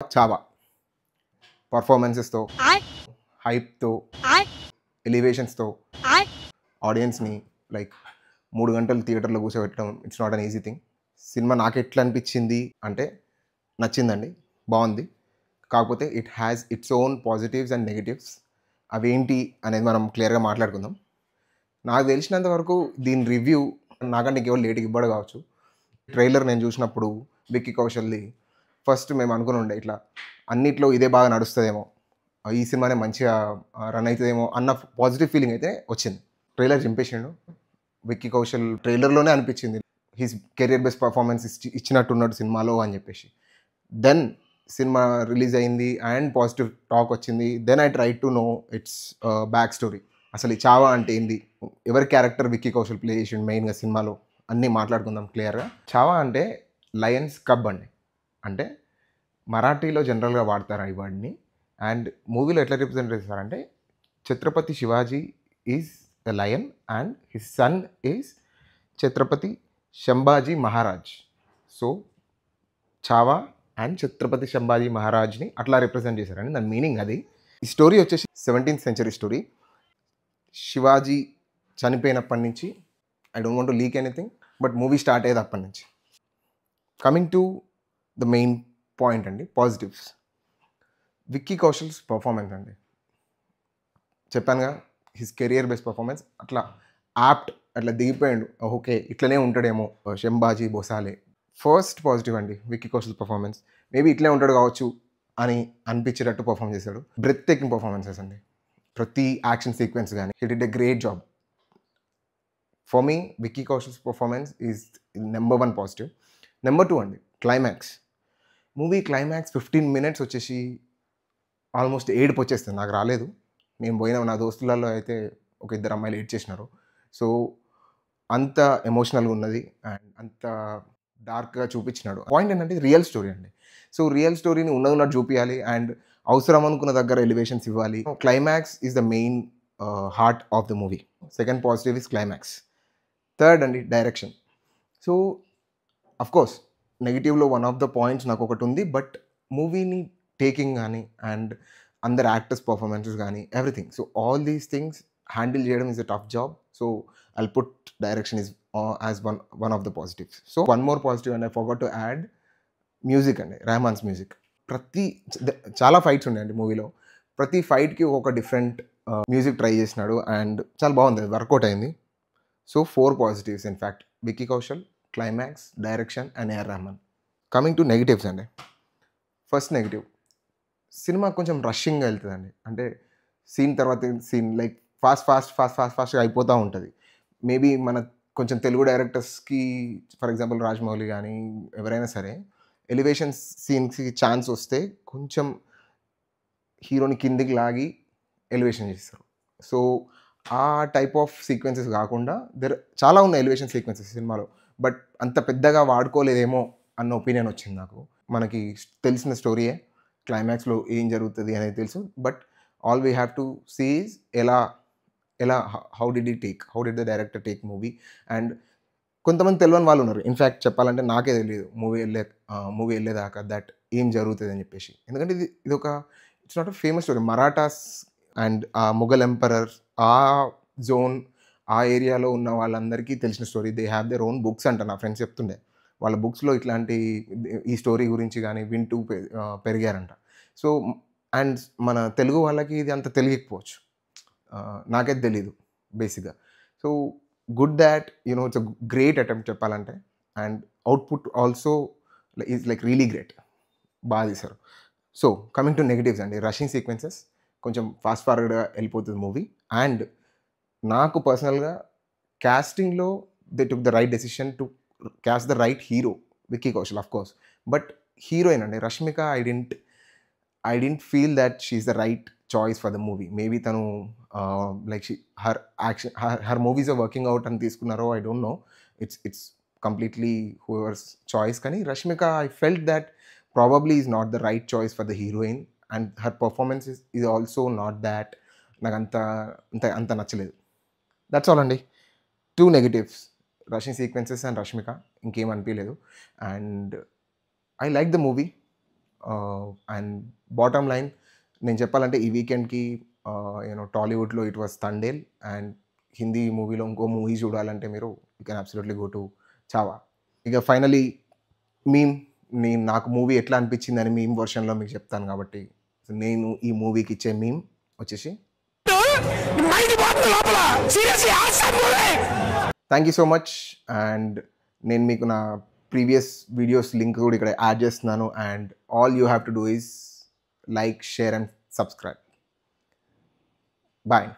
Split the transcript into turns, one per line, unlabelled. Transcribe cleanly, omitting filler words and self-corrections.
చావా పర్ఫార్మెన్సెస్తో, హైప్తో, ఎలివేషన్స్తో ఆడియన్స్ని లైక్ 3 గంటలు థియేటర్లో కూర్చోబెట్టడం it's not an easy thing. Cinema నాకు ఎట్లా అనిపించింది అంటే నచ్చిందండి, బాగుంది. కాకపోతే it has its own positives and negatives. అవేంటి అనేది మనం క్లియర్గా మాట్లాడుకుందాం. నాకు తెలిసినంత వరకు దీని రివ్యూ నాకంటే ఇంకెవరు లేట్కి ఇవ్వడు కావచ్చు. ట్రైలర్ నేను చూసినప్పుడు విక్కీ కౌశల్ది ఫస్ట్ మేము అనుకుని ఉండే ఇట్లా అన్నిట్లో ఇదే బాగా నడుస్తుందేమో, ఈ సినిమానే మంచిగా రన్ అవుతుందేమో అన్న పాజిటివ్ ఫీలింగ్ అయితే వచ్చింది. ట్రైలర్ చింపేసిండు విక్కీ కౌశల్. ట్రైలర్లోనే అనిపించింది హిస్ కెరియర్ బెస్ట్ పర్ఫార్మెన్స్ ఇచ్చినట్టున్నాడు సినిమాలో అని చెప్పేసి. దెన్ సినిమా రిలీజ్ అయింది అండ్ పాజిటివ్ టాక్ వచ్చింది. Then I try to know its back story. అసలు ఈ చావా అంటే ఏంది, ఎవరి క్యారెక్టర్ విక్కీ కౌశల్ ప్లే చేసిండు మెయిన్గా సినిమాలో, అన్నీ మాట్లాడుకుందాం క్లియర్గా. చావా అంటే లయన్స్ కబ్ అండి. అంటే మరాఠీలో జనరల్గా వాడతారు ఈ వర్డ్ని. అండ్ మూవీలో ఎట్లా రిప్రజెంట్ చేస్తారంటే Chhatrapati Shivaji is the lion and his son is Chhatrapati Sambhaji Maharaj. So Chhaava and Chhatrapati Sambhaji మహారాజ్ని అట్లా రిప్రజెంట్ చేశారండి, దాని మీనింగ్ అది. ఈ స్టోరీ వచ్చేసి 17th century స్టోరీ. శివాజీ చనిపోయినప్పటి నుంచి, I don't want to leak anything, but movie start అయ్యేది అప్పటి నుంచి. Coming to the main point అండి, పాజిటివ్స్. విక్కీ కౌశల్స్ పర్ఫార్మెన్స్ అండి, చెప్పానుగా హిస్ కెరియర్ బెస్ట్ పర్ఫార్మెన్స్. అట్లా యాప్ట్ అట్లా దిగిపోయాడు. ఓకే ఇట్లనే ఉంటాడేమో శంభాజీ భోసాలే. ఫస్ట్ పాజిటివ్ అండి విక్కీ కౌశల్ పర్ఫార్మెన్స్. మేబీ ఇట్లే ఉంటాడు కావచ్చు అని అనిపించేటట్టు పర్ఫామ్ చేశాడు. బ్రెత్ టేకింగ్ పర్ఫార్మెన్సెస్ అండి, ప్రతి యాక్షన్ సీక్వెన్స్ కానీ హి did a great job. For me Vicky Kaushal's performance is number 1 positive. Number 2 అండి క్లైమాక్స్. మూవీ క్లైమాక్స్ 15 minutes వచ్చేసి ఆల్మోస్ట్ ఏడుపు వచ్చేస్తుంది. నాకు రాలేదు, నేను పోయిన నా దోస్తులలో అయితే ఒక 2 అమ్మాయిలు ఏడ్ చేసినారు. సో అంత ఎమోషనల్గా ఉన్నది అండ్ అంత డార్క్గా చూపించినాడు. పాయింట్ ఏంటంటే రియల్ స్టోరీ అండి. సో రియల్ స్టోరీని ఉన్నది చూపించాలి అండ్ అవసరం అనుకున్న దగ్గర ఎలివేషన్స్ ఇవ్వాలి. Climax is the main heart of the movie. Second positive is climax. Third అండి డైరెక్షన్. సో అఫ్కోర్స్ నెగిటివ్లో వన్ ఆఫ్ ద పాయింట్స్ నాకు ఒకటి ఉంది, బట్ మూవీని టేకింగ్ కానీ అండ్ అందరు యాక్టర్స్ పర్ఫార్మెన్సెస్ కానీ everything. So all these things handle చేయడం is a tough job. So I'll put direction is as one of the positives. So one more positive and I forgot to add music అండి, Rahman's music. చాలా fights ఉన్నాయండి మూవీలో. ప్రతి ఫైట్కి ఒక different music try చేసినాడు and చాలా బాగుంది, వర్కౌట్ అయింది. So 4 positives in fact: Vicky Kaushal, climax, direction and A R Rahman. Coming to negatives అండి. ఫస్ట్ నెగిటివ్, సినిమా కొంచెం రష్షింగ్గా వెళ్తుందండి. అంటే సీన్ తర్వాత సీన్ లైక్ ఫాస్ట్గా అయిపోతూ ఉంటుంది. మేబీ మన కొంచెం తెలుగు డైరెక్టర్స్కి, ఫర్ ఎగ్జాంపుల్ రాజమౌళి కానీ ఎవరైనా సరే, ఎలివేషన్ సీన్స్కి ఛాన్స్ వస్తే కొంచెం హీరోని కిందికి లాగి ఎలివేషన్ చేస్తారు. సో ఆ టైప్ ఆఫ్ సీక్వెన్సెస్ కాకుండా చాలా ఉన్నాయి ఎలివేషన్ సీక్వెన్సెస్ సినిమాలో, బట్ అంత పెద్దగా వాడుకోలేదేమో అన్న ఒపీనియన్ వచ్చింది నాకు. మనకి తెలిసిన స్టోరీయే, క్లైమాక్స్లో ఏం జరుగుతుంది అనేది తెలుసు, but all we have to see is how did the director take movie. And కొంతమంది తెలియని వాళ్ళు ఉన్నారు. ఇన్ఫ్యాక్ట్ చెప్పాలంటే నాకే తెలియదు మూవీ వెళ్ళేదాకా దట్ ఏం జరుగుతుంది అని చెప్పేసి. ఎందుకంటే ఇది ఒక it's not a famous story. Marathas and ఆ ముఘల్ ఎంపరర్, ఆ జోన్, ఆ ఏరియాలో ఉన్న వాళ్ళందరికీ తెలిసిన story. They have their own books అంట, నా ఫ్రెండ్స్ చెప్తుండే. వాళ్ళ బుక్స్లో ఇట్లాంటి ఈ స్టోరీ గురించి కానీ వింటూ పెరిగారంట. సో అండ్ మన తెలుగు వాళ్ళకి ఇది అంత తెలియకపోవచ్చు, నాకైతే తెలీదు బేసిక్గా. So good that it's a great attempt చెప్పాలంటే. And output also is like really great, బాగా తీశారు. సో కమింగ్ టు నెగిటివ్స్ అండి, రషింగ్ సీక్వెన్సెస్, కొంచెం ఫాస్ట్ ఫార్వర్డ్గా వెళ్ళిపోతుంది మూవీ. అండ్ నాకు పర్సనల్గా క్యాస్టింగ్లో they took the right decision to cast the right hero, Vicky Kaushal of course. But heroine అండి Rashmika, I didn't feel that she's the right choice for the movie. Maybe తను like her movies are working out అని తీసుకున్నారో I don't know. It's completely whoever's choice. కానీ Rashmika, I felt that probably is not the right choice for the heroine and her performance is also not that. నాకు అంత నచ్చలేదు. That's all అండి. 2 negatives, rushing sequences and Rashmika, ఇంకేం అనిపించలేదు. And I like the movie. And bottom line నేను చెప్పాలంటే ఈ వీకెండ్కి టాలీవుడ్లో it was Thandel, and Hindi మూవీలో ఇంకో మూవీ చూడాలంటే మీరు you can absolutely go to Chhaava. ఇక ఫైనలీ మీమ్, నాకు మూవీ ఎట్లా అనిపించిందని మీమ్ వర్షన్లో మీకు చెప్తాను కాబట్టి నేను ఈ మూవీకి ఇచ్చే మీమ్ వచ్చేసి thank you so much. And నేను మీకు నా ప్రీవియస్ వీడియోస్ లింక్ కూడా ఇక్కడ యాడ్ చేస్తున్నాను. And all you have to do is like, share and subscribe. Bye.